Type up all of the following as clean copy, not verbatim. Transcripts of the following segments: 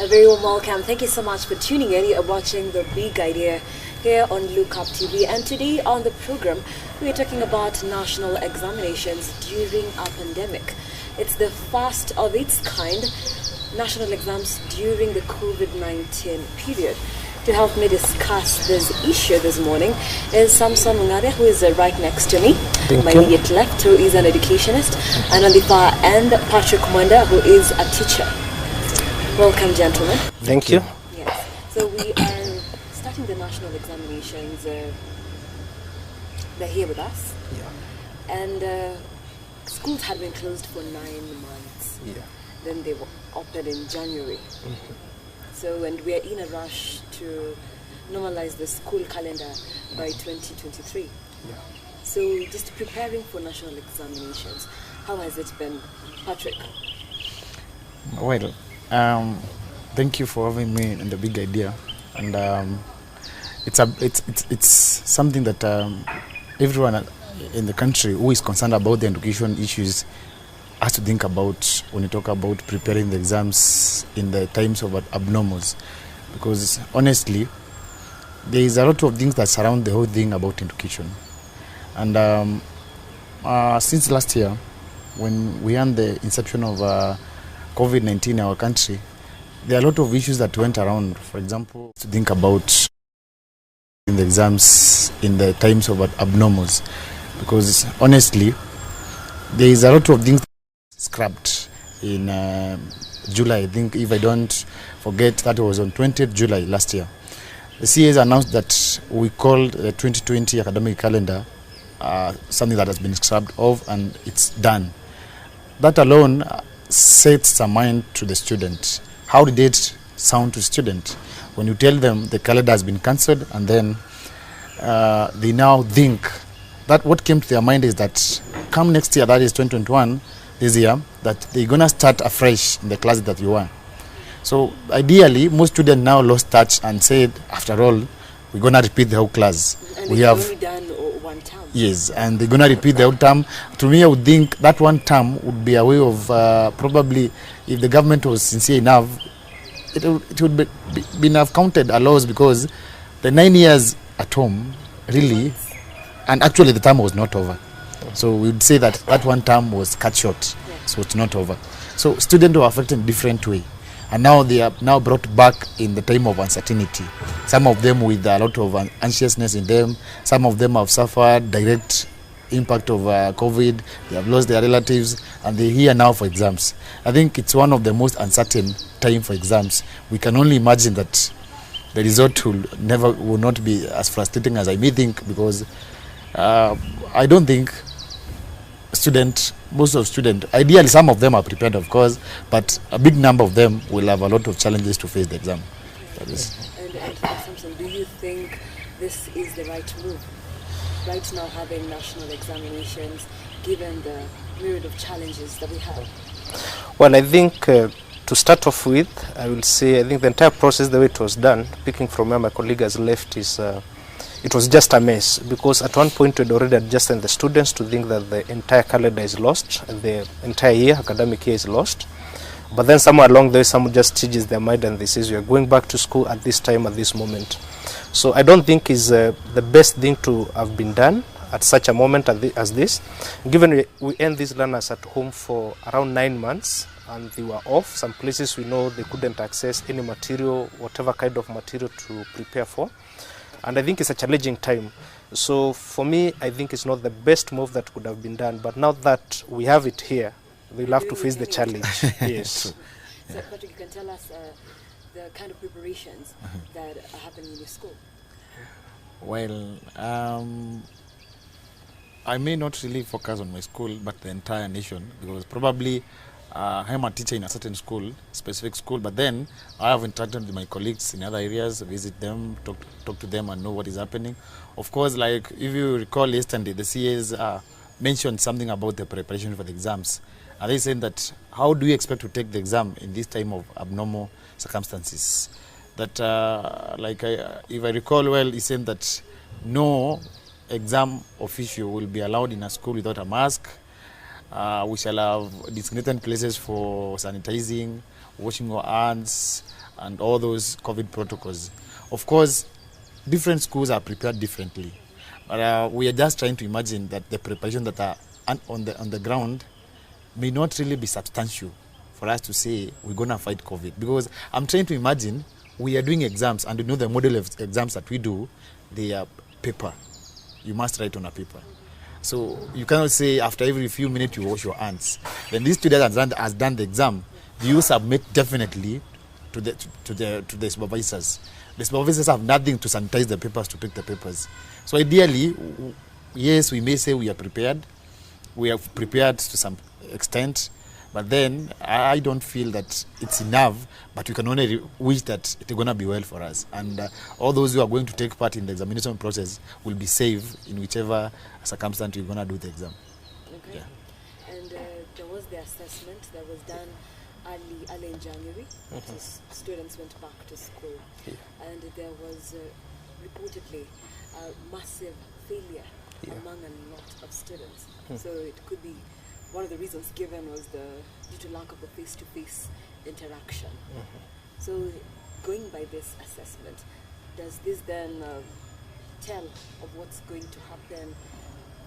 A very warm welcome. Thank you so much for tuning in. You're watching The Big Idea here on Look Up TV. And today on the program, we are talking about national examinations during a pandemic. It's the first of its kind, national exams during the COVID-19 period. To help me discuss this issue this morning is Samson Mung'athia, who is right next to me. My immediate left, who is an educationist, and on the far end, Patrick Mwenda, who is a teacher. Welcome, gentlemen. Thank you. Yes. So we are starting the national examinations. They're here with us. Yeah. And schools had been closed for 9 months. Yeah. Then they were opened in January. Mm-hmm. So, and we are in a rush to normalize the school calendar by 2023. Yeah. So, just preparing for national examinations, how has it been, Patrick? Well, thank you for having me in The Big Idea, and it's something that everyone in the country who is concerned about the education issues has to think about when you talk about preparing the exams in the times of abnormals, because honestly there is a lot of things that surround the whole thing about education. And since last year, when we had the inception of COVID-19 in our country, there are a lot of issues that went around. For example, to think about in the exams in the times of abnormals, because honestly there is a lot of things scrapped in July. I think, if I don't forget, that was on 20th July last year. The CAs announced that we called the 2020 academic calendar something that has been scrapped off, and it's done. That alone sets a mind to the student. How did it sound to student when you tell them the calendar has been cancelled, and then they now think that what came to their mind is that come next year, that is 2021, this year, that they're going to start afresh in the class that you were. So ideally, most students now lost touch and said, after all, we're going to repeat the whole class. And we have only done one term. Yes, and they're going to repeat the whole term. To me, I would think that one term would be a way of probably, if the government was sincere enough, it would be enough counted a loss, because the 9 years at home, really, and actually the term was not over. So we would say that that one term was cut short, so it's not over. So students were affected in a different way, and now they are now brought back in the time of uncertainty. Some of them with a lot of anxiousness in them. Some of them have suffered direct impact of COVID. They have lost their relatives, and they're here now for exams. I think it's one of the most uncertain time for exams. We can only imagine that the result will not be as frustrating as I may think, because I don't think most of students, ideally some of them are prepared, of course, but a big number of them will have a lot of challenges to face the exam. That is. And Samson, do you think this is the right move, right now, having national examinations, given the myriad of challenges that we have? Well, I think to start off with, I will say I think the entire process, the way it was done, picking from where my colleague has left, is it was just a mess, because at one point we had already adjusted the students to think that the entire calendar is lost, the entire year, academic year, is lost. But then somewhere along the way, someone just changes their mind and they say, you are going back to school at this time, at this moment. So I don't think is the best thing to have been done at such a moment as this, given we end these learners at home for around 9 months, and they were off. Some places we know they couldn't access any material, whatever kind of material to prepare for. And I think it's a challenging time. So for me, I think it's not the best move that could have been done. But now that we have it here, we'll have to face the challenge. Yes. So, Patrick, you can tell us the kind of preparations that are happening in your school. Well, I may not really focus on my school, but the entire nation, because probably I'm a teacher in a certain school, specific school, but then I have interacted with my colleagues in other areas, visit them, talk to them and know what is happening. Of course, like if you recall yesterday, the CAs mentioned something about the preparation for the exams. And they said that, how do you expect to take the exam in this time of abnormal circumstances? That, if I recall well, he said that no exam official will be allowed in a school without a mask. We shall have designated places for sanitizing, washing our hands, and all those COVID protocols. Of course, different schools are prepared differently. But we are just trying to imagine that the preparation that are on the ground may not really be substantial for us to say we're going to fight COVID. Because I'm trying to imagine we are doing exams, and you know the model of exams that we do, they are paper. You must write on a paper. So you cannot say after every few minutes you wash your hands. When this student has done the exam, you submit definitely to the supervisors. The supervisors have nothing to sanitize the papers, to pick the papers. So ideally, yes, we may say we are prepared. We are prepared to some extent, but then I don't feel that it's enough, but we can only wish that it's going to be well for us. And all those who are going to take part in the examination process will be safe in whichever circumstance you're going to do the exam. Okay. Yeah. And there was the assessment that was done early in January. So students went back to school. Yeah. And there was reportedly a massive failure among a lot of students. So it could be one of the reasons given was due to lack of the face-to-face interaction. So going by this assessment, does this then tell of what's going to happen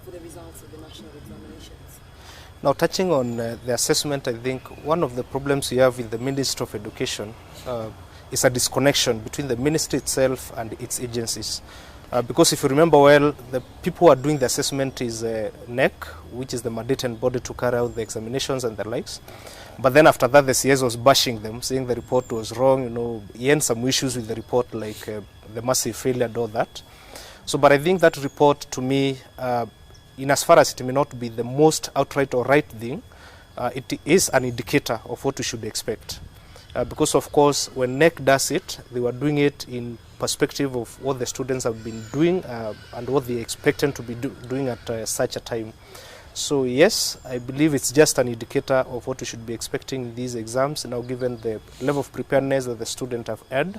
for the results of the national examinations? Now, touching on the assessment, I think one of the problems we have in the Ministry of Education is a disconnection between the ministry itself and its agencies. Because if you remember well, the people who are doing the assessment is NEC, which is the mandated body to carry out the examinations and the likes. But then after that, the CS was bashing them, saying the report was wrong. You know, he had some issues with the report, like the massive failure and all that. So, but I think that report, to me, in as far as it may not be the most outright or right thing, it is an indicator of what we should expect. Because, of course, when NEC does it, they were doing it in perspective of what the students have been doing and what they expect them to be doing at such a time. So, yes, I believe it's just an indicator of what we should be expecting in these exams, now given the level of preparedness that the students have had.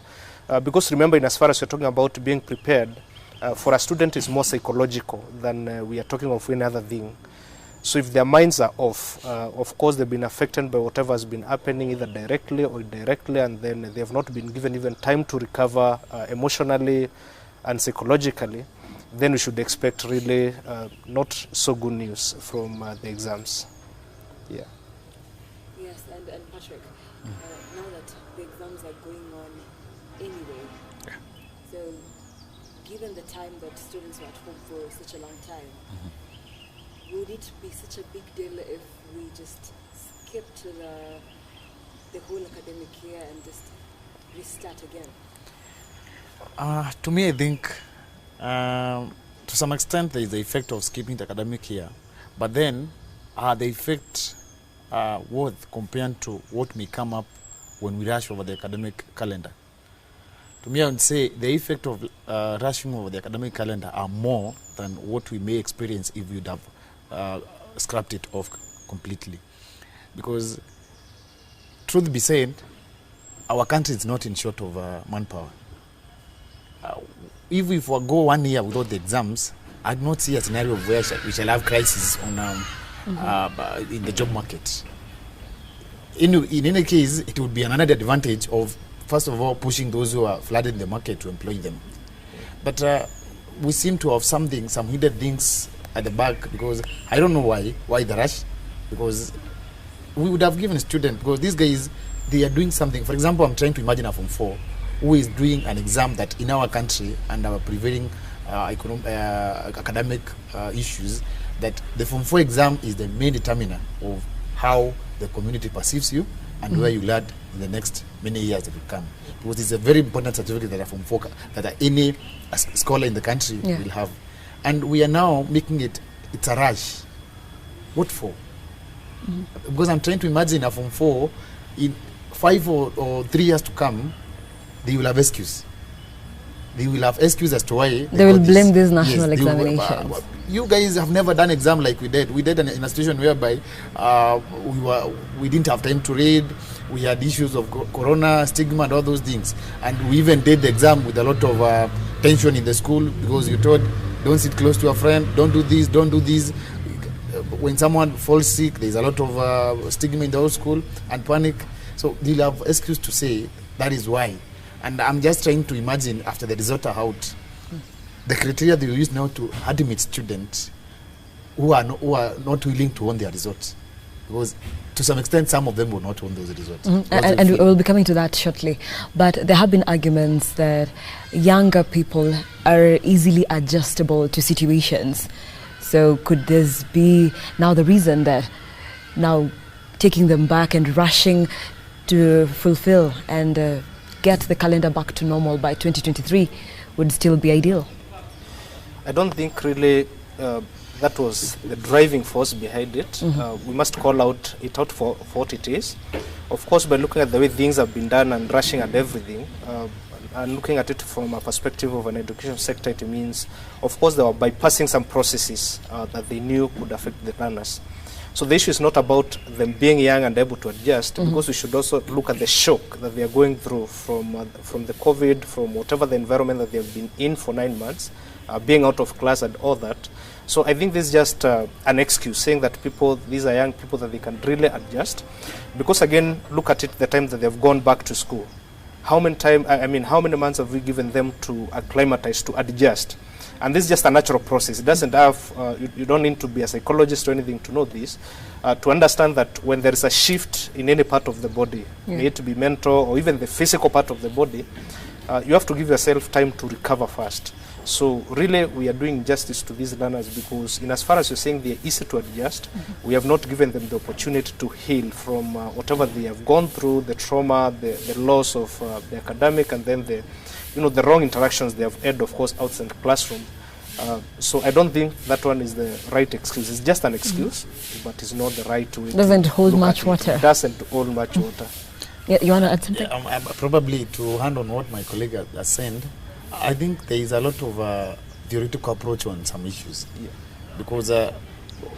Because remember, in as far as we're talking about being prepared, for a student it's more psychological than we are talking of any other thing. So if their minds are off, of course they've been affected by whatever has been happening either directly or indirectly, and then they have not been given even time to recover emotionally and psychologically, then we should expect really not so good news from the exams. Yeah. Yes, and Patrick, now that the exams are going on anyway, so given the time that students were at home for such a long time, would it be such a big deal if we just skip to the whole academic year and just restart again? To me, I think to some extent there is the effect of skipping the academic year, but then the effect worth compared to what may come up when we rush over the academic calendar. To me, I would say the effect of rushing over the academic calendar are more than what we may experience if we would have scrapped it off completely. Because, truth be said, our country is not in short of manpower. If we forgo 1 year without the exams, I do not see a scenario where we shall have crisis on in the job market. In any case, it would be another advantage of, first of all, pushing those who are flooding the market to employ them. But we seem to have some hidden things at the back, because I don't know why the rush, because we would have given students, because these guys, they are doing something. For example, I'm trying to imagine a Form 4 who is doing an exam that in our country and our prevailing academic issues, that the Form 4 exam is the main determiner of how the community perceives you and where you land in the next many years that will come. Because it's a very important certificate that a Form 4, that any scholar in the country will have. And we are now making it's a rush. What for? Because I'm trying to imagine a Form 4, in 5 or 3 years to come, they will have excuse. They will have excuse as to why they will blame these national examinations. You guys have never done exam like we did. We did in a situation whereby we didn't have time to read. We had issues of corona, stigma, and all those things. And we even did the exam with a lot of tension in the school, because you told, don't sit close to a friend, don't do this, don't do this. When someone falls sick, there's a lot of stigma in the whole school and panic. So they'll have excuse to say That is why. And I'm just trying to imagine after the results are out, the criteria they will use now to admit students who are not willing to own their results. Because to some extent, some of them will not own those results. And we will be coming to that shortly. But there have been arguments that younger people are easily adjustable to situations. So could this be now the reason that now taking them back and rushing to fulfill and get the calendar back to normal by 2023 would still be ideal? I don't think really that was the driving force behind it. We must call it out for what it is. Of course, by looking at the way things have been done and rushing at everything, and looking at it from a perspective of an education sector, it means, of course, they were bypassing some processes that they knew could affect the learners. So the issue is not about them being young and able to adjust, because we should also look at the shock that they are going through from the COVID, from whatever the environment that they have been in for 9 months, being out of class and all that. So I think this is just an excuse, saying that these are young people, that they can really adjust. Because again, look at it, the time that they've gone back to school. How many months have we given them to acclimatize, to adjust? And this is just a natural process. It doesn't have, you don't need to be a psychologist or anything to know this, to understand that when there is a shift in any part of the body, may it be mental or even the physical part of the body, you have to give yourself time to recover first. So really we are doing justice to these learners, because in as far as you're saying they are easy to adjust, we have not given them the opportunity to heal from whatever they have gone through, the trauma, the loss of the academic, and then the wrong interactions they have had, of course, outside the classroom. So I don't think that one is the right excuse. It's just an excuse, but it's not the right way. Doesn't hold much water. It doesn't hold much water. Yeah, you want to add something? Probably to hand on what my colleague has said, I think there is a lot of theoretical approach on some issues. Yeah. Because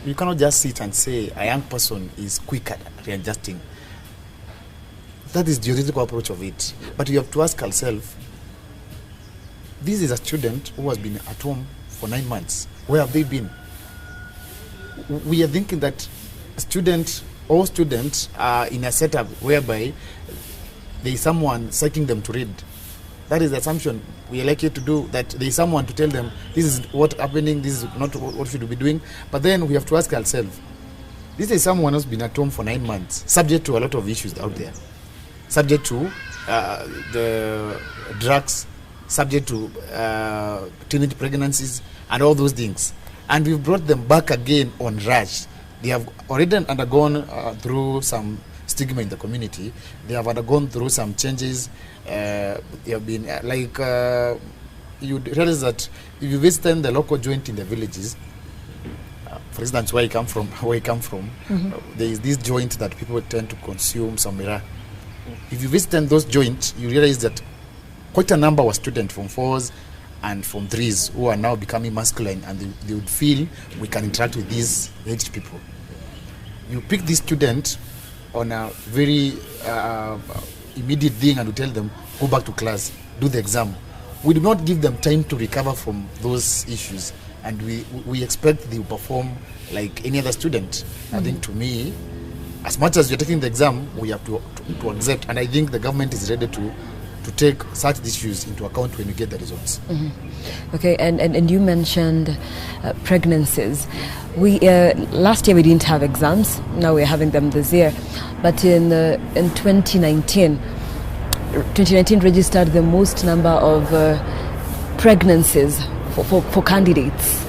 you cannot just sit and say a young person is quick at readjusting. That is the theoretical approach of it. But you have to ask ourselves, this is a student who has been at home for 9 months. Where have they been? We are thinking that all students are in a setup whereby there is someone citing them to read. That is the assumption we are likely to do, that there is someone to tell them this is what's happening, this is not what should we be doing. But then we have to ask ourselves, this is someone who's been at home for 9 months, subject to a lot of issues out there, subject to the drugs, subject to teenage pregnancies and all those things. And we've brought them back again on rush. They have already undergone through some stigma in the community. They have undergone through some changes. They have been you realize that if you visit the local joint in the villages, for instance, where I come from, there is this joint that people tend to consume, samira. If you visit those joints, you realize that quite a number of students from 4s and from 3s who are now becoming masculine, and they would feel we can interact with these aged people. You pick this student on a very immediate thing and you tell them, go back to class, do the exam. We do not give them time to recover from those issues, and we expect they will perform like any other student. I think, to me, as much as you're taking the exam, we have to accept, and I think the government is ready to take such issues into account when you get the results. Okay, and you mentioned pregnancies. We last year we didn't have exams. Now we're having them this year. But in 2019 registered the most number of pregnancies for candidates.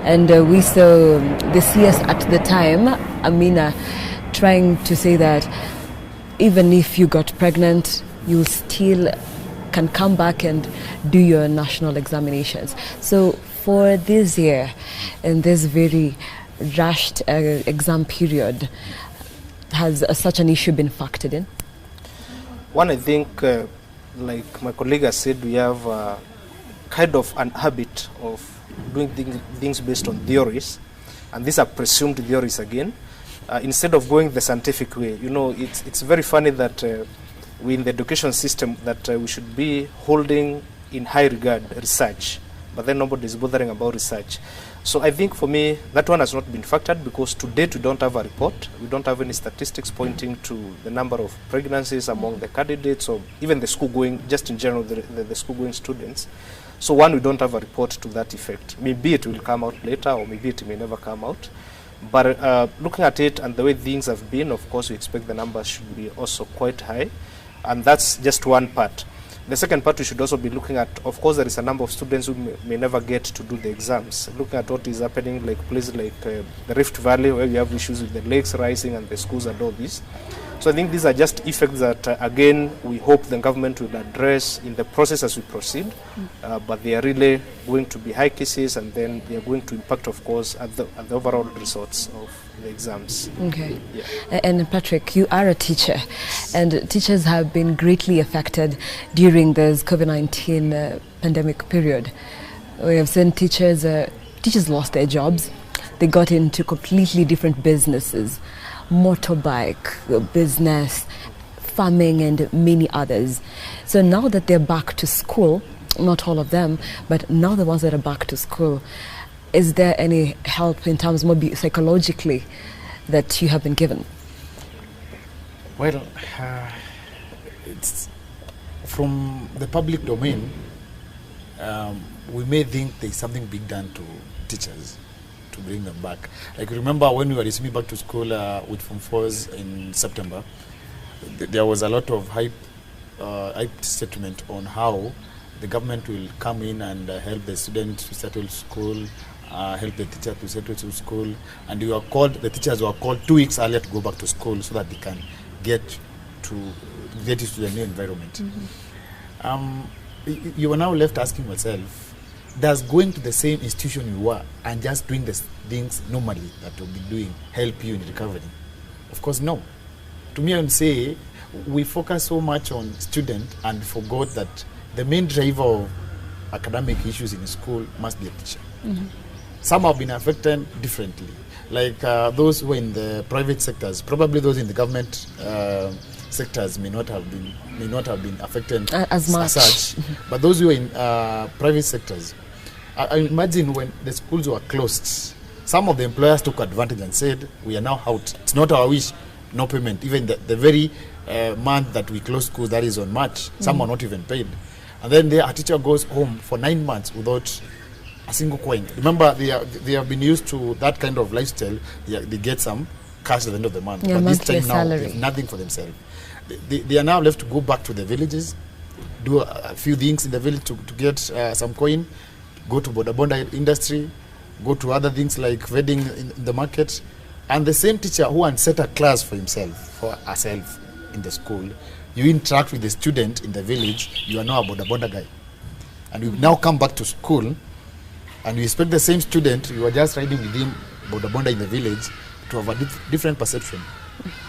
And we saw the CS at the time, Amina, trying to say that even if you got pregnant, you still can come back and do your national examinations. So for this year, in this very rushed exam period, has such an issue been factored in? One, I think, like my colleague has said, we have kind of an habit of doing things based on theories, and these are presumed theories again, instead of going the scientific way. You know, it's very funny that we in the education system that we should be holding in high regard research, but then nobody is bothering about research. So I think for me, that one has not been factored, because to date we don't have a report. We don't have any statistics pointing to the number of pregnancies among the candidates, or even the school going, just in general, the school going students. So one, we don't have a report to that effect. Maybe it will come out later, or maybe it may never come out. But looking at it and the way things have been, of course, we expect the numbers should be also quite high. And that's just one part. The second part, we should also be looking at, of course, there is a number of students who may never get to do the exams. Looking at what is happening, like places like the Rift Valley, where we have issues with the lakes rising and the schools and all this. So I think these are just effects that, again, we hope the government will address in the process as we proceed. But they are really going to be high cases, and then they are going to impact, of course, at the overall results of the exams. Okay. Yeah. And Patrick, you are a teacher, and teachers have been greatly affected during this COVID-19 pandemic period. We have seen teachers lost their jobs. They got into completely different businesses, motorbike business, farming, and many others. So now that they're back to school, not all of them, but now the ones that are back to school, is there any help in terms maybe psychologically that you have been given? Well, it's from the public domain. We may think there's something big done to teachers to bring them back. Like, remember when we were receiving back to school with Form 4s in September, there was a lot of hype statement on how the government will come in and help the students to settle school, help the teacher to settle to school, and the teachers were called 2 weeks earlier to go back to school so that they can get used to the new environment. You are now left asking yourself, does going to the same institution you were and just doing the things normally that you'll be doing help you in recovery? Of course, no. To me, I would say we focus so much on student and forgot that the main driver of academic issues in school must be a teacher. Some have been affected differently. Like those who are in the private sectors, probably those in the government sectors may not have been affected as much. Such. But those who are in private sectors, I imagine when the schools were closed, some of the employers took advantage and said, we are now out. It's not our wish, no payment. Even the very month that we closed schools, that is on March, some are not even paid. And then a teacher goes home for 9 months without a single coin. Remember, they have been used to that kind of lifestyle. They get some cash at the end of the month. Your but this time now, salary. they have nothing for themselves. They are now left to go back to the villages, do a few things in the village to get some coin, go to boda industry, go to other things like wedding in the market. And the same teacher who had set a class for herself in the school, you interact with the student in the village, you are now a boda guy. And you now come back to school, and you expect the same student, you are just riding with him, boda in the village, to have a different perception.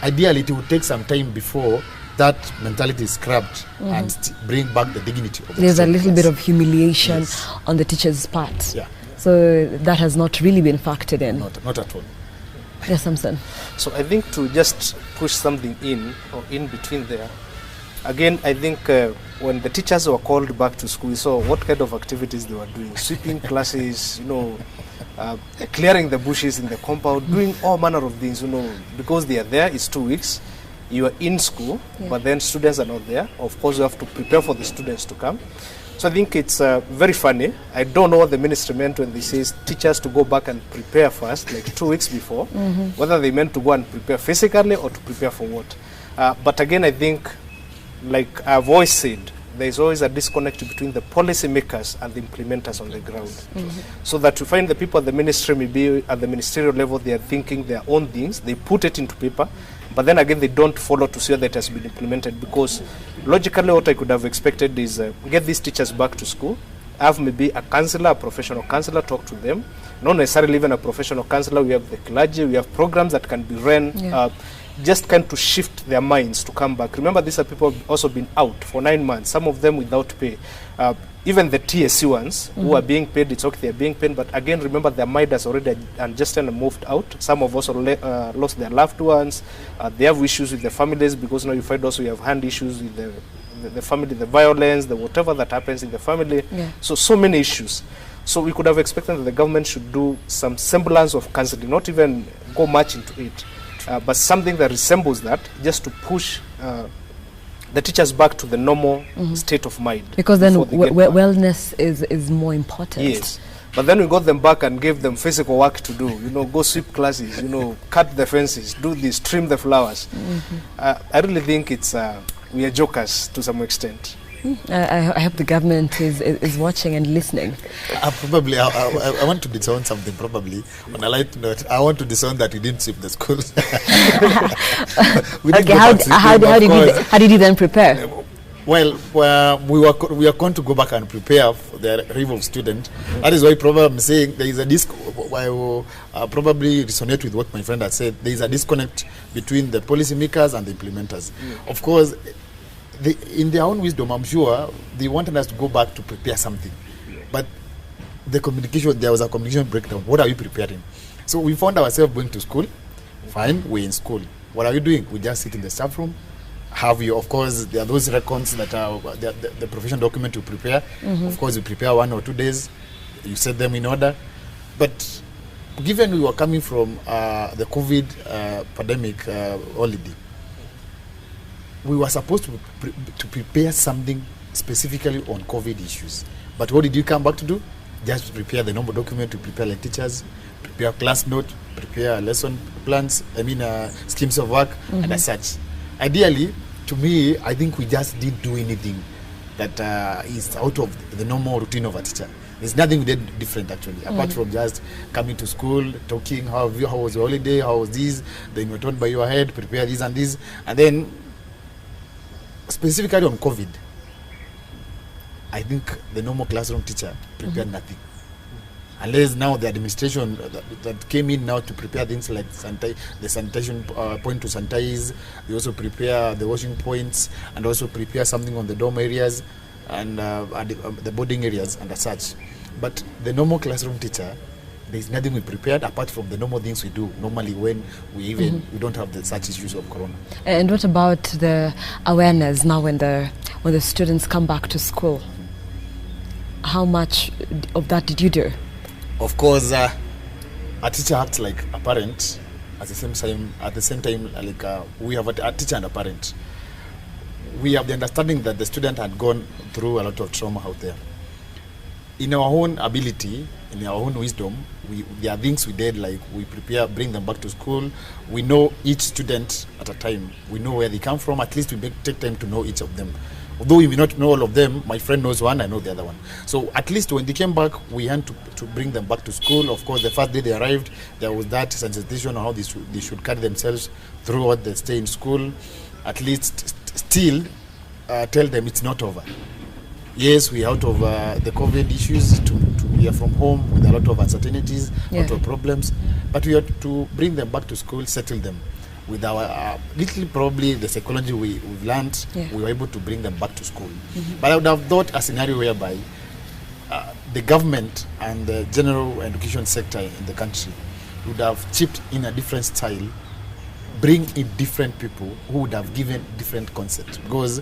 Ideally, it will take some time before that mentality is scrapped and bring back the dignity of the There's a little class. bit of humiliation Yes. on the teacher's part. Yeah. So that has not really been factored in. Not at all. Yes, Samson. So I think to just push something in between there, again, I think when the teachers were called back to school, we saw what kind of activities they were doing, sweeping classes, clearing the bushes in the compound, doing all manner of things, because they are there, it's 2 weeks, you are in school, but then students are not there. Of course, you have to prepare for the students to come. So I think it's very funny. I don't know what the ministry meant when they say teachers to go back and prepare first, like 2 weeks before, whether they meant to go and prepare physically or to prepare for what. But again, I think, like I've always said, there's always a disconnect between the policy makers and the implementers on the ground. So that you find the people at the ministry, maybe at the ministerial level, they are thinking their own things, they put it into paper, but then again, they don't follow to see that it has been implemented, because logically what I could have expected is get these teachers back to school, have maybe a counselor, a professional counselor, talk to them, not necessarily even a professional counselor, we have the clergy, we have programs that can be run, just kind to shift their minds to come back. Remember, these are people who also been out for 9 months, some of them without pay. Even the TSC ones who are being paid, it's okay, they're being paid, but again, remember their mind has already adjusted and moved out. Some have also lost their loved ones. They have issues with their families, because now you find also you have hand issues with the family, the violence, the whatever that happens in the family. So many issues. So we could have expected that the government should do some semblance of counseling, not even go much into it, but something that resembles that, just to push the teachers back to the normal state of mind. Because then wellness is more important. Yes. But then we got them back and gave them physical work to do, go sweep classes, cut the fences, do this, trim the flowers. I really think we are jokers to some extent. I hope the government is watching and listening. Probably, I want to disown something, probably. On a light note, I want to disown that we didn't sweep the schools. How did you then prepare? Well, we are going to go back and prepare for the arrival of students. That is why probably I'm saying there is a I will probably resonate with what my friend has said. There is a disconnect between the policymakers and the implementers. Of course, in their own wisdom, I'm sure they wanted us to go back to prepare something. But there was a communication breakdown. What are we preparing? So we found ourselves going to school. Fine, we're in school. What are you doing? We just sit in the staff room. Of course, there are those records that are the professional document you prepare. Of course, you prepare 1 or 2 days. You set them in order. But given we were coming from the COVID pandemic holiday, we were supposed to prepare something specifically on COVID issues. But what did you come back to do? Just prepare the normal document to prepare like teachers, prepare class note, prepare lesson plans, schemes of work, and as such. Ideally, to me, I think we just didn't do anything that is out of the normal routine of a teacher. There's nothing we did different, actually, apart from just coming to school, talking, how was your holiday, how was this, then you're told by your head, prepare this and this, and then specifically on COVID, I think the normal classroom teacher prepared nothing. Unless now the administration that came in now to prepare things like the sanitation point to sanitize, they also prepare the washing points and also prepare something on the dorm areas and the boarding areas and as such. But the normal classroom teacher, there's nothing we prepared apart from the normal things we do normally when we don't have such issues of corona. And what about the awareness now when the students come back to school? How much of that did you do? Of course, a teacher acts like a parent. At the same time, we have a teacher and a parent. We have the understanding that the student had gone through a lot of trauma out there. In our own ability, in our own wisdom, there are things we did, like we prepare, bring them back to school. We know each student at a time. We know where they come from. At least we take time to know each of them. Although we may not know all of them, my friend knows one, I know the other one. So at least when they came back, we had to bring them back to school. Of course, the first day they arrived, there was that sensitization on how they should carry themselves throughout the stay in school. At least still tell them it's not over. Yes, we are out of the COVID issues. We are from home with a lot of uncertainties, a lot of problems. But we have to bring them back to school, settle them. With our little probably the psychology we've learned, we were able to bring them back to school. But I would have thought a scenario whereby the government and the general education sector in the country would have chipped in a different style, bring in different people who would have given different concepts. Because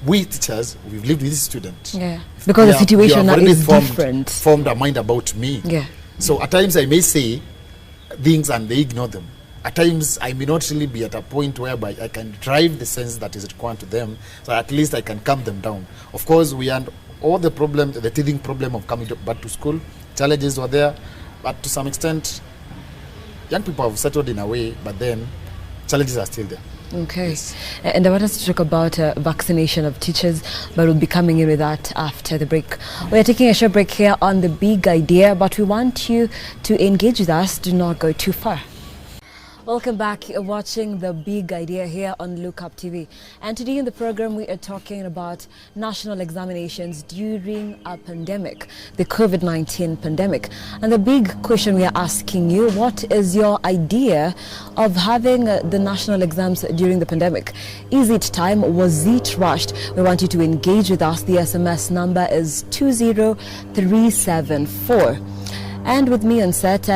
we teachers, we've lived with these students. Because the situation now is different. Formed a mind about me. So at times I may say things and they ignore them. At times, I may not really be at a point whereby I can drive the sense that is required to them, so at least I can calm them down. Of course, we had all the problems, the teething problem of coming back to school. Challenges were there, but to some extent, young people have settled in a way, but then challenges are still there. Okay. Yes. And I want us to talk about vaccination of teachers, but we'll be coming in with that after the break. We are taking a short break here on The Big Idea, but we want you to engage with us. Do not go too far. Welcome back. You're watching The Big Idea here on Look Up TV. And today in the program, we are talking about national examinations during a pandemic, the COVID-19 pandemic. And the big question we are asking you, what is your idea of having the national exams during the pandemic? Is it time? Was it rushed? We want you to engage with us. The SMS number is 20374. And with me on set,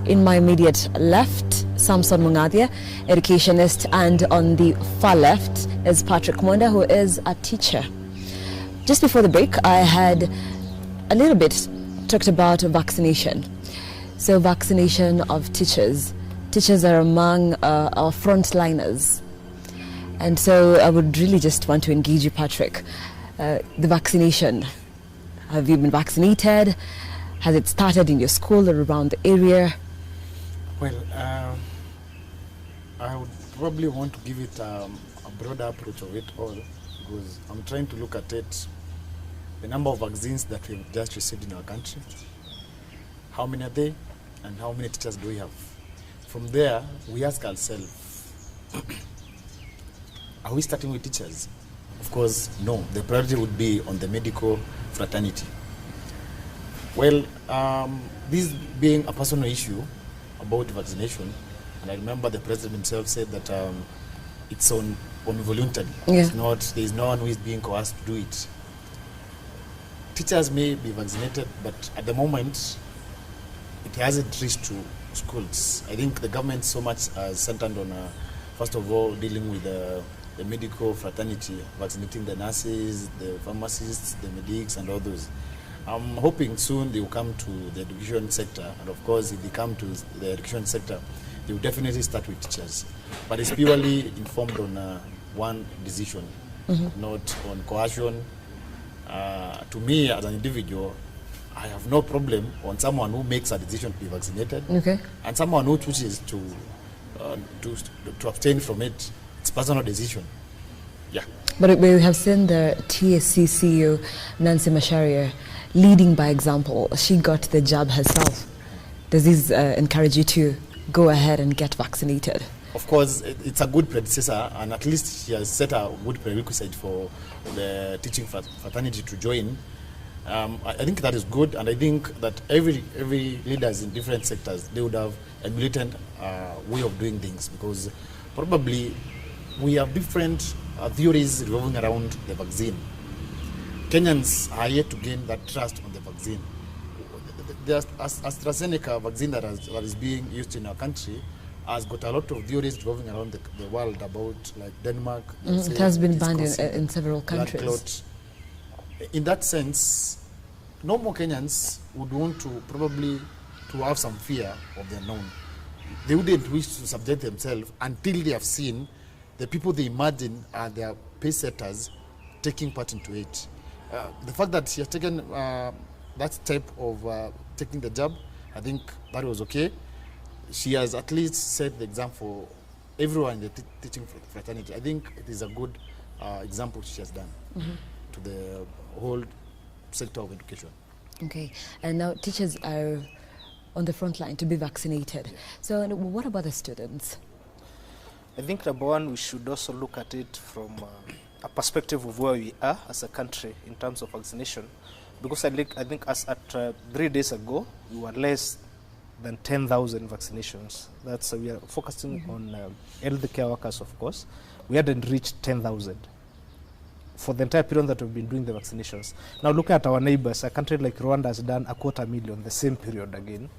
in my immediate left, Samson Mung'athia, educationist, and on the far left is Patrick Monda, who is a teacher. Just before the break, I had a little bit talked about vaccination. So vaccination of teachers. Teachers are among our frontliners. And so I would really just want to engage you, Patrick. The vaccination. Have you been vaccinated? Has it started in your school or around the area? Well, I would probably want to give it a broader approach of it all, because I'm trying to look at it, the number of vaccines that we've just received in our country, how many are they, and how many teachers do we have? From there, we ask ourselves, are we starting with teachers? Of course, no. The priority would be on the medical fraternity. Well, this being a personal issue about vaccination, and I remember the president himself said that it's on voluntary. Yeah. It's not, there is no one who is being coerced to do it. Teachers may be vaccinated, but at the moment, it hasn't reached to schools. I think the government so much centered on, first of all, dealing with the medical fraternity, vaccinating the nurses, the pharmacists, the medics, and all those. I'm hoping soon they will come to the education sector, and of course, if they come to the education sector, they will definitely start with teachers. But it's purely informed on one decision, not on coercion. To me, as an individual, I have no problem on someone who makes a decision to be vaccinated, and someone who chooses to abstain from it. It's personal decision. Yeah. But we have seen the TSC CEO, Nancy Macharia, leading by example. She got the jab herself. Does this encourage you to go ahead and get vaccinated? Of course, it's a good predecessor, and at least she has set a good prerequisite for the teaching fraternity to join. I think that is good, and I think that every leaders in different sectors, they would have a militant way of doing things, because probably we have different theories revolving around the vaccine. Kenyans are yet to gain that trust on the vaccine. The AstraZeneca vaccine that is being used in our country has got a lot of theories revolving around the world about, like Denmark. It has been banned in several countries. In that sense, no more Kenyans would want to probably to have some fear of the unknown. They wouldn't wish to subject themselves until they have seen the people they imagine are their pace setters taking part into it. The fact that she has taken that step of taking the jab, I think that was okay. She has at least set the example for everyone in the teaching fraternity. I think it is a good example she has done to the whole sector of education. Okay, and now teachers are on the front line to be vaccinated. So what about the students? I think number one, we should also look at it from a perspective of where we are as a country in terms of vaccination. Because I think as at 3 days ago, we were less than 10,000 vaccinations. That's we are focusing on healthcare workers, of course. We hadn't reached 10,000 for the entire period that we've been doing the vaccinations. Now look at our neighbors. A country like Rwanda has done 250,000 the same period again.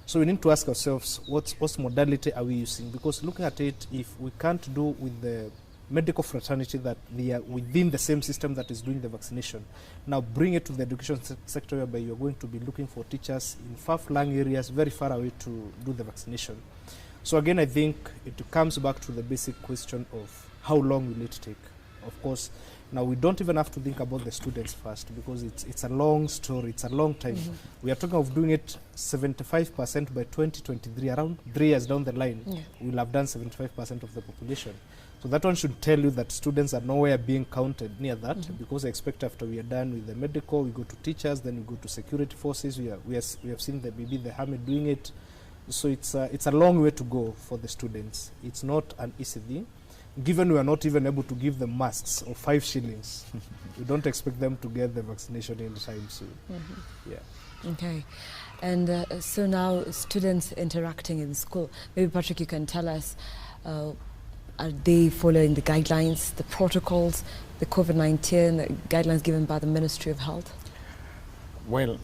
So we need to ask ourselves, what modality are we using? Because looking at it, if we can't do with the medical fraternity that they are within the same system that is doing the vaccination, now bring it to the education sector, whereby you're going to be looking for teachers in far-flung areas, very far away, to do the vaccination. So again, I think it comes back to the basic question of how long will it take? Of course, now we don't even have to think about the students first, because it's a long story, it's a long time. We are talking of doing it 75% by 2023, around 3 years down the line, we'll have done 75% of the population. So that one should tell you that students are nowhere being counted near that, because I expect after we are done with the medical, we go to teachers, then we go to security forces. We have seen the maybe the army doing it. So it's a long way to go for the students. It's not an easy thing. Given we are not even able to give them masks of 5 shillings, we don't expect them to get the vaccination anytime soon. Yeah. Okay. And so now students interacting in school, maybe Patrick, you can tell us, are they following the guidelines, the protocols, the COVID-19 guidelines given by the Ministry of Health? Well,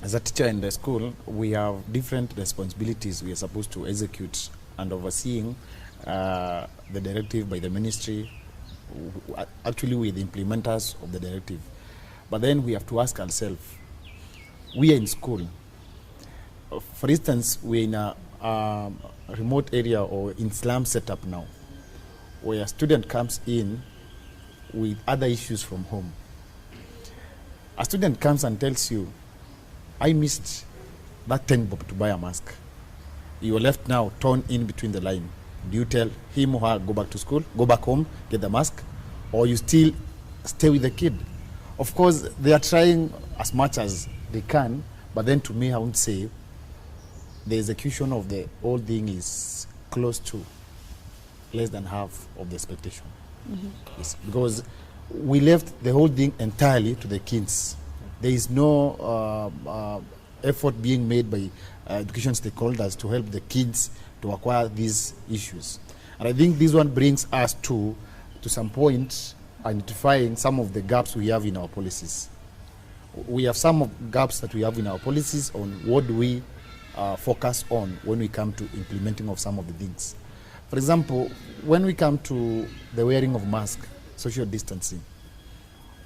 as a teacher in the school, we have different responsibilities we are supposed to execute, and overseeing the directive by the ministry. Actually, we're the implementers of the directive. But then we have to ask ourselves, we are in school. For instance, we're in a remote area or in slum setup now, where a student comes in with other issues from home. A student comes and tells you, I missed that 10 bob to buy a mask. You are left now torn in between the line. Do you tell him or her, go back to school, go back home, get the mask, or you still stay with the kid? Of course, they are trying as much as they can, but then to me, I would say the execution of the whole thing is close to less than half of the expectation. Yes, because we left the whole thing entirely to the kids. There is no effort being made by education stakeholders to help the kids to acquire these issues. And I think this one brings us to some point, identifying some of the gaps we have in our policies. We have some of gaps that we have in our policies on what do we focus on when we come to implementing of some of the things. For example, when we come to the wearing of mask, social distancing,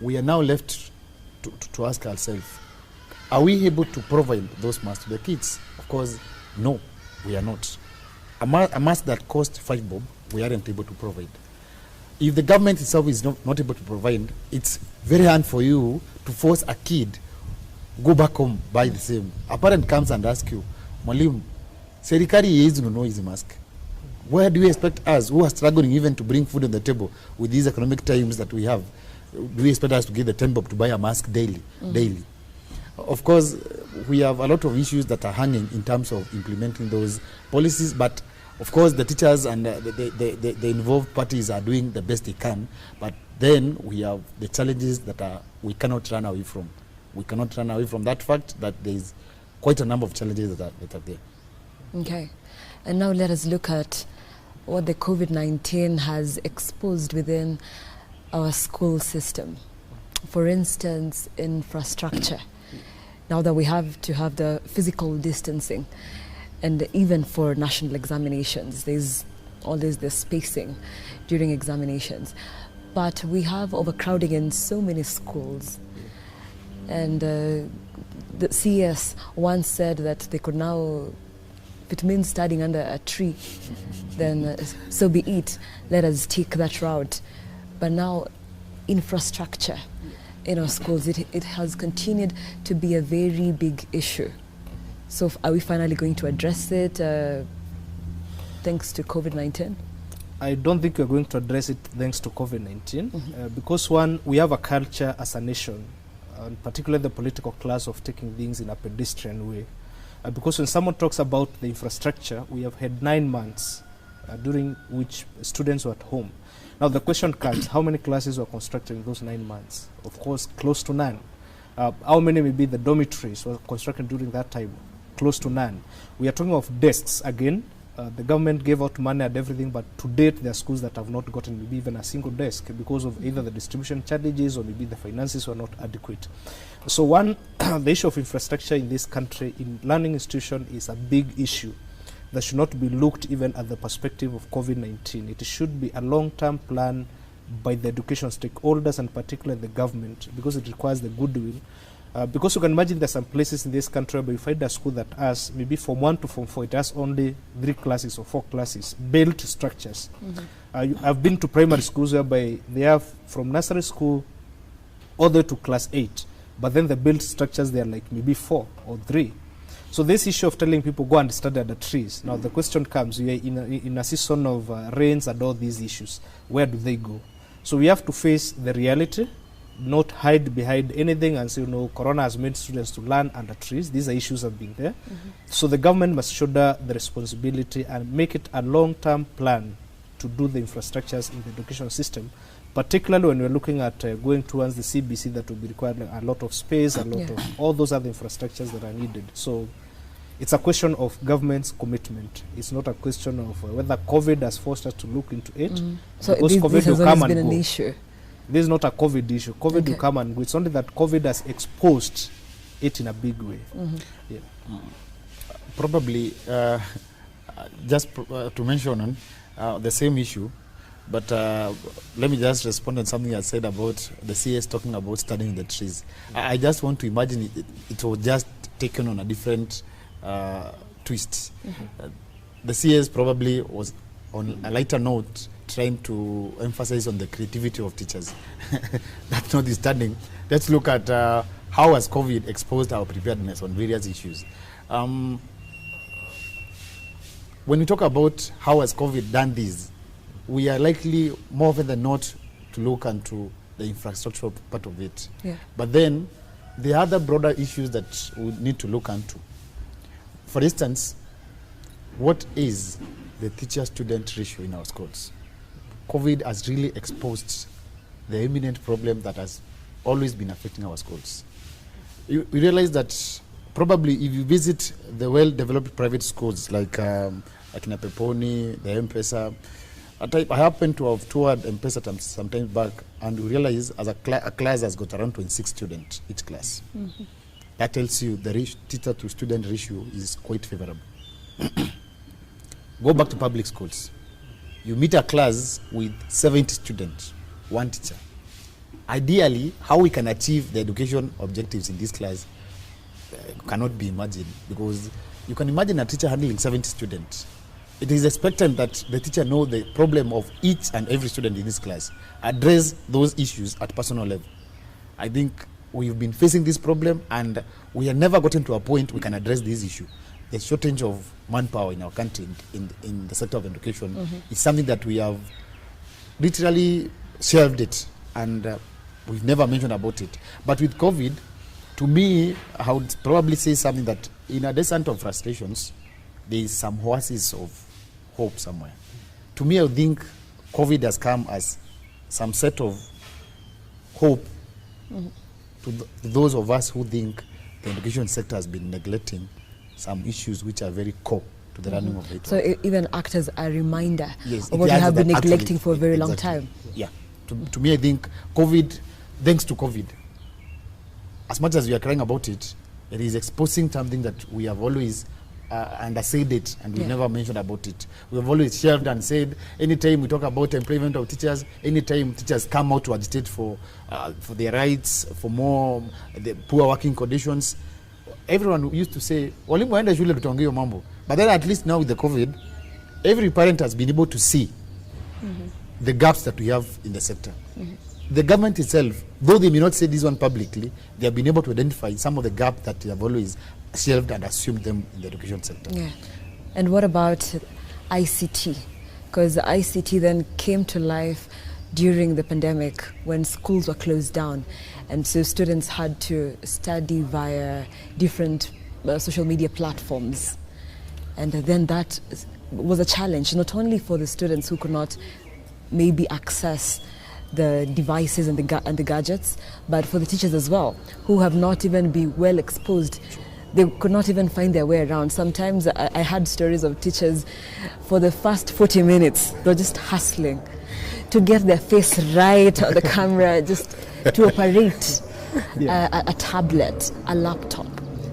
we are now left to ask ourselves, are we able to provide those masks to the kids? Of course, no, we are not. A mask that cost 5 bob, we aren't able to provide. If the government itself is not able to provide, it's very hard for you to force a kid go back home, buy the same. A parent comes and asks you, Mwalimu, serikali is no easy mask. Where do you expect us, who are struggling even to bring food on the table with these economic times that we have, do you expect us to get the 10 bob to buy a mask daily? Of course, we have a lot of issues that are hanging in terms of implementing those policies, but of course the teachers and the involved parties are doing the best they can, but then we have the challenges that we cannot run away from. We cannot run away from that fact that there is quite a number of challenges that are there. Okay. And now let us look at what the COVID-19 has exposed within our school system. For instance, infrastructure. Now that we have to have the physical distancing, and even for national examinations, there's always the spacing during examinations. But we have overcrowding in so many schools. And the CS once said that they could now, if it means studying under a tree, then so be it. Let us take that route. But now, infrastructure in our schools, it has continued to be a very big issue. So are we finally going to address it thanks to COVID-19? I don't think we're going to address it thanks to COVID-19 because one, we have a culture as a nation, and particularly the political class, of taking things in a pedestrian way. Because when someone talks about the infrastructure, we have had 9 months during which students were at home. Now the question comes, how many classes were constructed in those 9 months? Of course, close to none. How many maybe the dormitories were constructed during that time? Close to none. We are talking of desks again. The government gave out money and everything, but to date there are schools that have not gotten maybe even a single desk because of either the distribution challenges or maybe the finances were not adequate. So one, the issue of infrastructure in this country in learning institution is a big issue that should not be looked even at the perspective of COVID-19. It should be a long-term plan by the education stakeholders and particularly the government, because it requires the goodwill. Because you can imagine there's some places in this country where you find a school that has maybe from 1 to from 4, it has only 3 classes or 4 classes, built structures. I've been to primary schools whereby they have from nursery school all the way to class 8, but then the built structures, they are like maybe 4 or 3. So this issue of telling people go and study under trees, now the question comes, we are in a season of rains and all these issues, where do they go? So we have to face the reality, not hide behind anything and say, Corona has made students to learn under trees. These are issues that have been there. So the government must shoulder the responsibility and make it a long-term plan to do the infrastructures in the education system, particularly when we're looking at going towards the CBC, that will be requiring a lot of space, a lot of all those other infrastructures that are needed. So it's a question of government's commitment. It's not a question of whether COVID has forced us to look into it. So this has always been an issue. This is not a COVID issue. COVID will come and go. It's only that COVID has exposed it in a big way. Probably, just to mention the same issue, but let me just respond on something I said about the CS talking about studying the trees. I just want to imagine it was just taken on a different twist. The CS probably was on a lighter note, trying to emphasize on the creativity of teachers. That's notwithstanding. Let's look at how has COVID exposed our preparedness on various issues. When we talk about how has COVID done this, we are likely more often than not to look into the infrastructural part of it. Yeah. But then there are other broader issues that we need to look into. For instance, what is the teacher-student ratio in our schools? COVID has really exposed the imminent problem that has always been affecting our schools. You realize that probably if you visit the well-developed private schools like Peponi, the M-Pesa, I happen to have toured M-Pesa sometimes back, and we realize as a class has got around 26 students each class. That tells you the teacher-to-student ratio is quite favorable. Go back to public schools. You meet a class with 70 students, one teacher. Ideally, how we can achieve the education objectives in this class cannot be imagined, because you can imagine a teacher handling 70 students. It is expected that the teacher know the problem of each and every student in this class, address those issues at personal level. I think we've been facing this problem, and we have never gotten to a point we can address this issue. The shortage of manpower in our country in the sector of education is something that we have literally shelved it, and we've never mentioned about it. But with COVID, to me, I would probably say something that in a descent of frustrations, there is some oasis of hope somewhere. To me, I think COVID has come as some set of hope to those of us who think the education sector has been neglecting some issues which are very core to the running of it. So it even acts as a reminder Yes, of what we have been actually neglecting for a very long exactly. time. Yeah. To me, I think COVID, thanks to COVID, as much as we are crying about it, it is exposing something that we have always undersaid it, and we never mentioned about it. We have always shelved and said, anytime we talk about employment of teachers, anytime teachers come out to agitate for their rights, for more the poor working conditions, everyone used to say, walimu waenda shule tutongeyo mambo. But then at least now with the COVID, every parent has been able to see the gaps that we have in the sector. The government itself, though they may not say this one publicly, they have been able to identify some of the gaps that they have always shelved and assumed them in the education sector. Yeah. And what about ICT? Because ICT then came to life during the pandemic when schools were closed down, and so students had to study via different social media platforms. And then that was a challenge, not only for the students who could not maybe access the devices and the gadgets, but for the teachers as well, who have not even been well exposed. They could not even find their way around. Sometimes I had stories of teachers, for the first 40 minutes, they're just hustling to get their face right on the camera, just to operate a tablet, a laptop.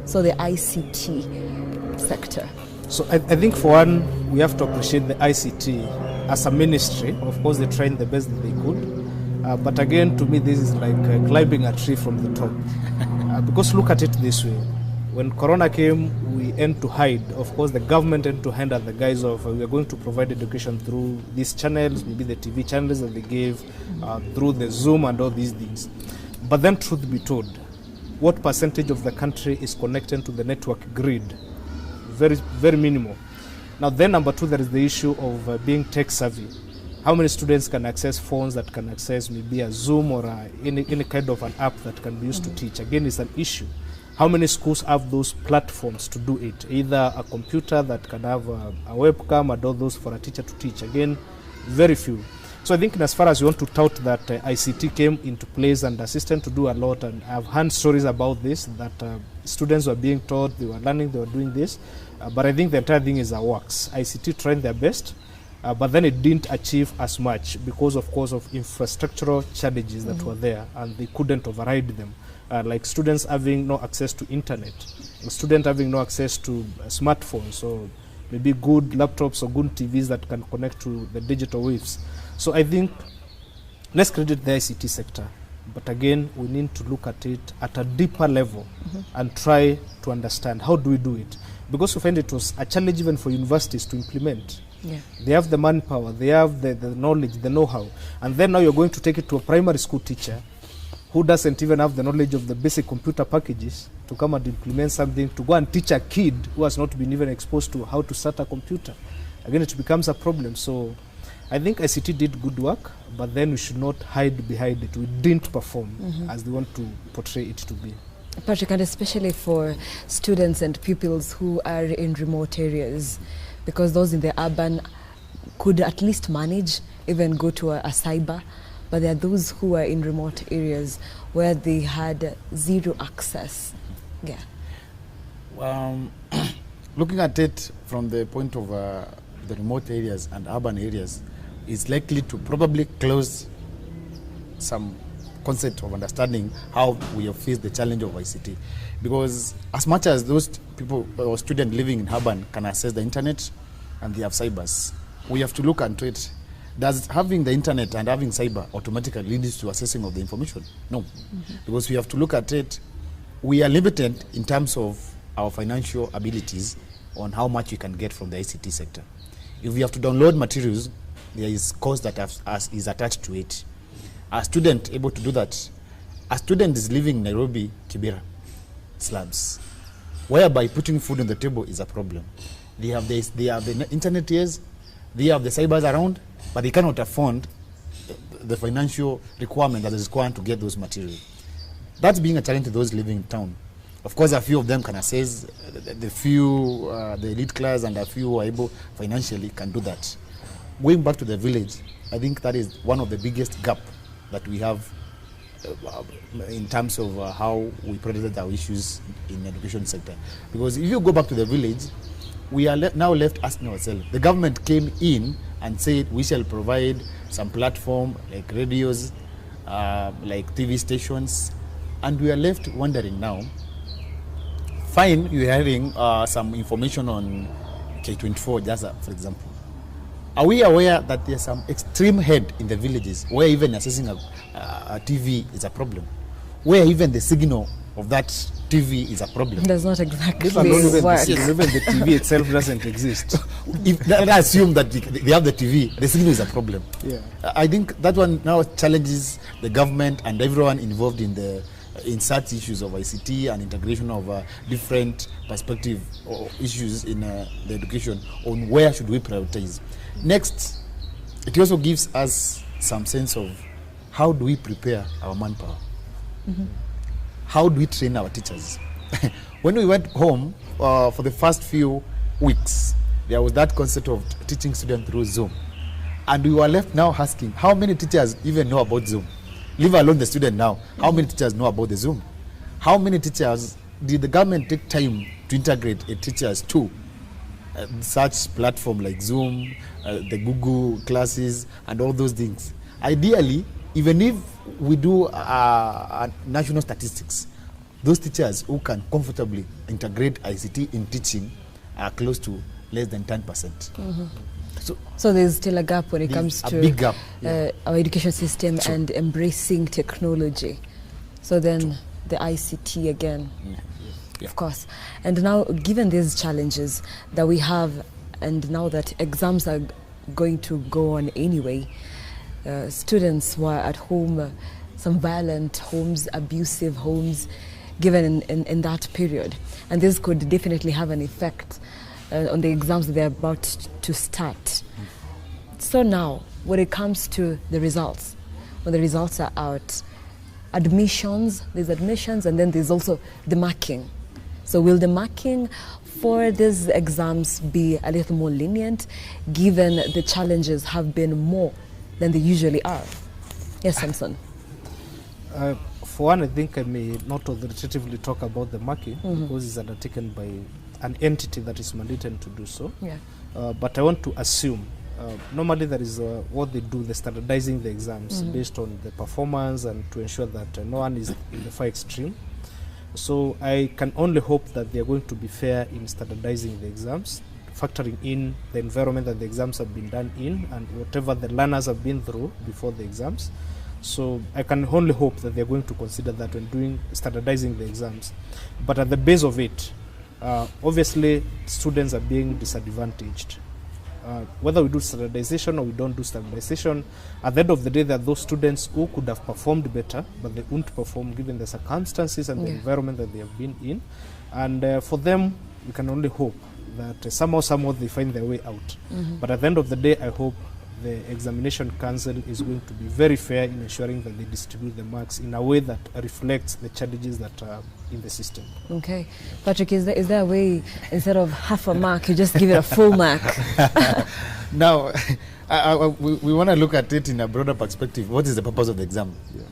So the ICT sector. So I think for one, we have to appreciate the ICT as a ministry. Of course, they tried the best that they could. But again, to me, this is like climbing a tree from the top. Because look at it this way. When Corona came, we end to hide. Of course, the government end to hand at the guise of we are going to provide education through these channels, maybe the TV channels that they gave, through the Zoom and all these things. But then, truth be told, what percentage of the country is connected to the network grid? Very, very minimal. Now, then number two, there is the issue of being tech savvy. How many students can access phones that can access maybe a Zoom or any kind of an app that can be used to teach? Again, it's an issue. How many schools have those platforms to do it? Either a computer that can have a webcam and all those for a teacher to teach. Again, very few. So I think as far as you want to tout that ICT came into place and assistant to do a lot, and I've heard stories about this, that students were being taught, they were learning, they were doing this. But I think the entire thing is a works. ICT tried their best, but then it didn't achieve as much because, of course, of infrastructural challenges that were there, and they couldn't override them. Like students having no access to internet, students having no access to smartphones, so maybe good laptops or good TVs that can connect to the digital waves. So I think let's credit the ICT sector. But again, we need to look at it at a deeper level and try to understand how do we do it. Because we find it was a challenge even for universities to implement. Yeah. They have the manpower, they have the knowledge, the know-how. And then now you're going to take it to a primary school teacher who doesn't even have the knowledge of the basic computer packages to come and implement something, to go and teach a kid who has not been even exposed to how to start a computer. Again, it becomes a problem. So I think ICT did good work, but then we should not hide behind it. We didn't perform as they want to portray it to be. Patrick, and especially for students and pupils who are in remote areas, because those in the urban could at least manage, even go to a cyber, but there are those who are in remote areas where they had zero access. Yeah. Looking at it from the point of the remote areas and urban areas, is likely to probably close some concept of understanding how we have faced the challenge of ICT. Because as much as those people or students living in urban can access the internet and they have cybers, we have to look into it. Does having the internet and having cyber automatically leads to accessing of the information? No. Because we have to look at it. We are limited in terms of our financial abilities on how much we can get from the ICT sector. If we have to download materials, there is cost that is attached to it. A student able to do that, a student is living in Nairobi, Kibera slums, whereby putting food on the table is a problem. They have the internet years, they have the cybers around, but they cannot afford the financial requirement that is required to get those materials. That's being a challenge to those living in town. Of course, a few of them can access, the elite class and a few who are able financially can do that. Going back to the village, I think that is one of the biggest gap that we have in terms of how we presented our issues in the education sector. Because if you go back to the village, we are now left asking ourselves. The government came in and said we shall provide some platform like radios, like TV stations, and we are left wondering now. Fine, you're hearing some information on K24, just for example. Are we aware that there's some extreme head in the villages where even accessing a TV is a problem? Where even the signal of that TV is a problem? Does not exactly Even work. even the TV itself doesn't exist. If I assume that they have the TV, the signal is a problem. Yeah. I think that one now challenges the government and everyone involved in such issues of ICT and integration of different perspective or issues in the education on where should we prioritize. Next, it also gives us some sense of how do we prepare our manpower? How do we train our teachers? When we went home for the first few weeks, there was that concept of teaching students through Zoom. And we were left now asking, how many teachers even know about Zoom? Leave alone the student now. How many teachers know about the Zoom? How many teachers did the government take time to integrate teachers to such platform like Zoom, the Google classes, and all those things? Ideally, even if we do national statistics, those teachers who can comfortably integrate ICT in teaching are close to less than 10%. So there's still a gap when it comes a to big gap, our education system and embracing technology. So then the ICT again, of course. And now, given these challenges that we have, and now that exams are going to go on anyway, students were at home, some violent homes, abusive homes, given in that period. And this could definitely have an effect on the exams that they're about to start. So now, when it comes to the results, when the results are out, there's admissions, and then there's also the marking. So will the marking for these exams be a little more lenient, given the challenges have been more than they usually are? Yes, Samson. For one, I think I may not authoritatively talk about the marking because it's undertaken by an entity that is mandated to do so. Yeah. But I want to assume, normally there is what they do, they're standardizing the exams based on the performance and to ensure that no one is in the far extreme. So I can only hope that they are going to be fair in standardizing the exams, factoring in the environment that the exams have been done in and whatever the learners have been through before the exams. So I can only hope that they're going to consider that when standardizing the exams. But at the base of it, obviously students are being disadvantaged. Whether we do standardization or we don't do standardization, at the end of the day, there are those students who could have performed better, but they won't perform given the circumstances and the environment that they have been in. And for them, we can only hope that somehow they find their way out. But at the end of the day, I hope the examination council is going to be very fair in ensuring that they distribute the marks in a way that reflects the challenges that are in the system. Okay. Patrick, is there a way, instead of half a mark, you just give it a full mark? Now, we want to look at it in a broader perspective. What is the purpose of the exam? Yeah.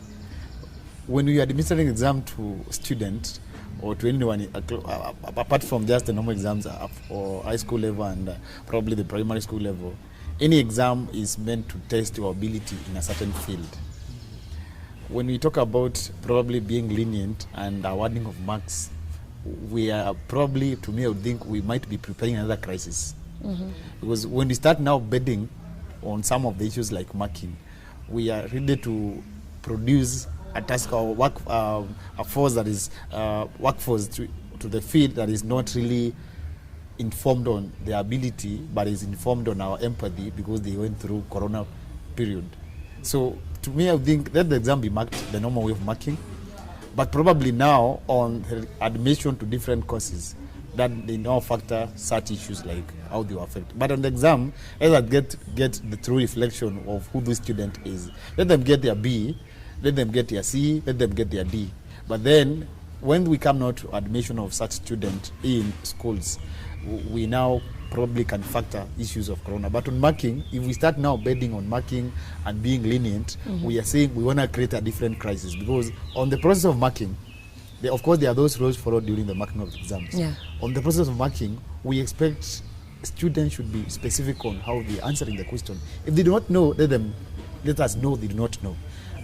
When you are administering exam to students or to anyone, apart from just the normal exams for high school level and probably the primary school level, any exam is meant to test your ability in a certain field. When we talk about probably being lenient and awarding of marks, we are probably, to me, I would think we might be preparing another crisis. Because when we start now betting on some of the issues like marking, we are ready to produce a task or a force that is workforce to the field that is not really informed on their ability, but is informed on our empathy because they went through Corona period. So to me, I think let the exam be marked the normal way of marking, but probably now on admission to different courses, that they now factor such issues like how they will affect. But on the exam, let us get the true reflection of who the student is. Let them get their B, let them get their C, let them get their D. But then when we come now to admission of such student in schools, we now probably can factor issues of Corona. But on marking, if we start now betting on marking and being lenient, we are saying we want to create a different crisis, because on the process of marking, of course there are those rules followed during the marking of the exams. Yeah. On the process of marking, we expect students should be specific on how they are answering the question. If they do not know, let us know they do not know.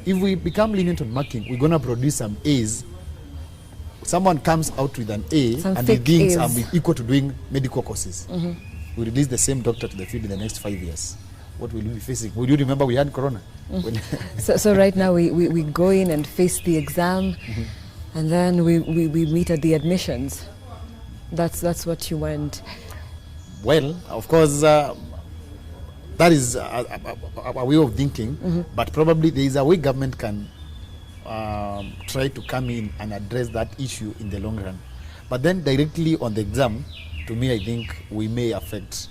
If we become lenient on marking, we're going to produce some A's. Someone comes out with an A and he thinks I'm equal to doing medical courses. We release the same doctor to the field in the next 5 years. What will we be facing? Will you remember we had Corona? So right now we go in and face the exam, and then we meet at the admissions. That's what you want. Well, of course, that is a way of thinking, but probably there is a way government can try to come in and address that issue in the long run. But then directly on the exam, to me, I think we may affect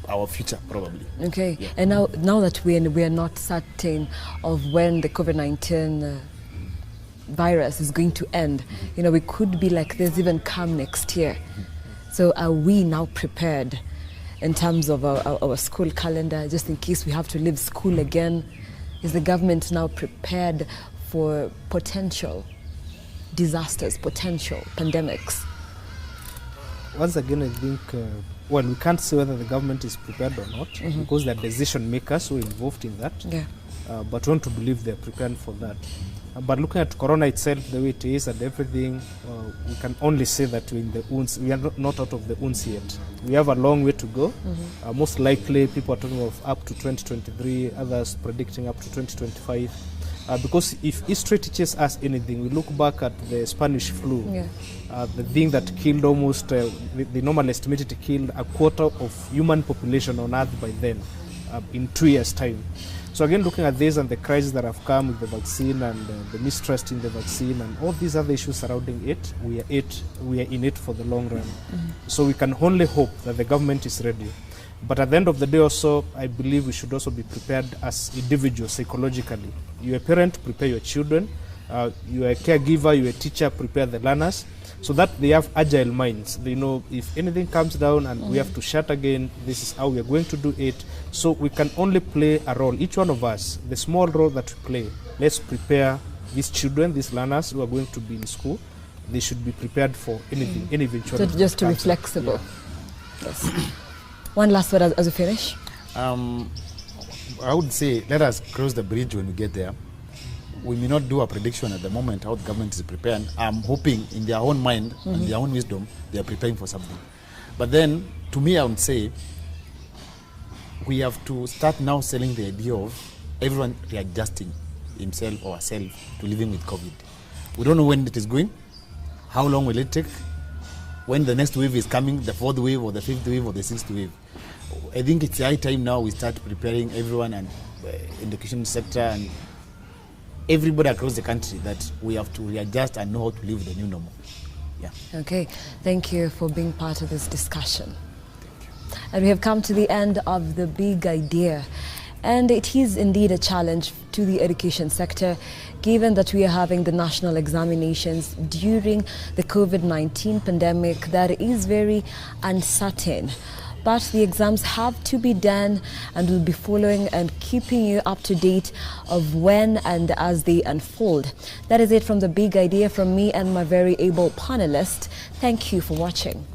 our future probably. Okay, yeah. And now that we are not certain of when the COVID-19 virus is going to end, we could be like this even come next year. So are we now prepared in terms of our school calendar, just in case we have to leave school again? Is the government now prepared for potential disasters, potential pandemics? Once again, I think, we can't say whether the government is prepared or not, because they're decision makers who are involved in that. Yeah. But we want to believe they're prepared for that. But looking at Corona itself, the way it is and everything, we can only say that we're in the wounds. We are not out of the wounds yet. We have a long way to go. Most likely, people are talking of up to 2023, others predicting up to 2025. Because if history teaches us anything, we look back at the Spanish flu, the thing that killed almost, the normal estimated killed a quarter of human population on Earth by then, in 2 years' time. So again, looking at this and the crises that have come with the vaccine and the mistrust in the vaccine and all these other issues surrounding it, we are in it for the long run. So we can only hope that the government is ready. But at the end of the day also, I believe we should also be prepared as individuals psychologically. You're a parent, prepare your children. You're a caregiver, you're a teacher, prepare the learners, so that they have agile minds. They know if anything comes down and we have to shut again, this is how we are going to do it. So we can only play a role, each one of us, the small role that we play. Let's prepare these children, these learners who are going to be in school. They should be prepared for anything, any eventuality. So just to be flexible. Yeah. Yes. One last word as we finish. I would say let us cross the bridge when we get there. We may not do a prediction at the moment how the government is preparing. I'm hoping in their own mind and their own wisdom, they are preparing for something. But then, to me, I would say, we have to start now selling the idea of everyone readjusting himself or herself to living with COVID. We don't know when it is going, how long will it take, when the next wave is coming, the 4th wave or the 5th wave or the 6th wave. I think it's high time now we start preparing everyone and in the education sector and everybody across the country that we have to readjust and know how to live with the new normal. Yeah. Okay, thank you for being part of this discussion. And we have come to the end of the big idea. And it is indeed a challenge to the education sector, given that we are having the national examinations during the COVID-19 pandemic that is very uncertain. But the exams have to be done, and we'll be following and keeping you up to date of when and as they unfold. That is it from the big idea from me and my very able panelist. Thank you for watching.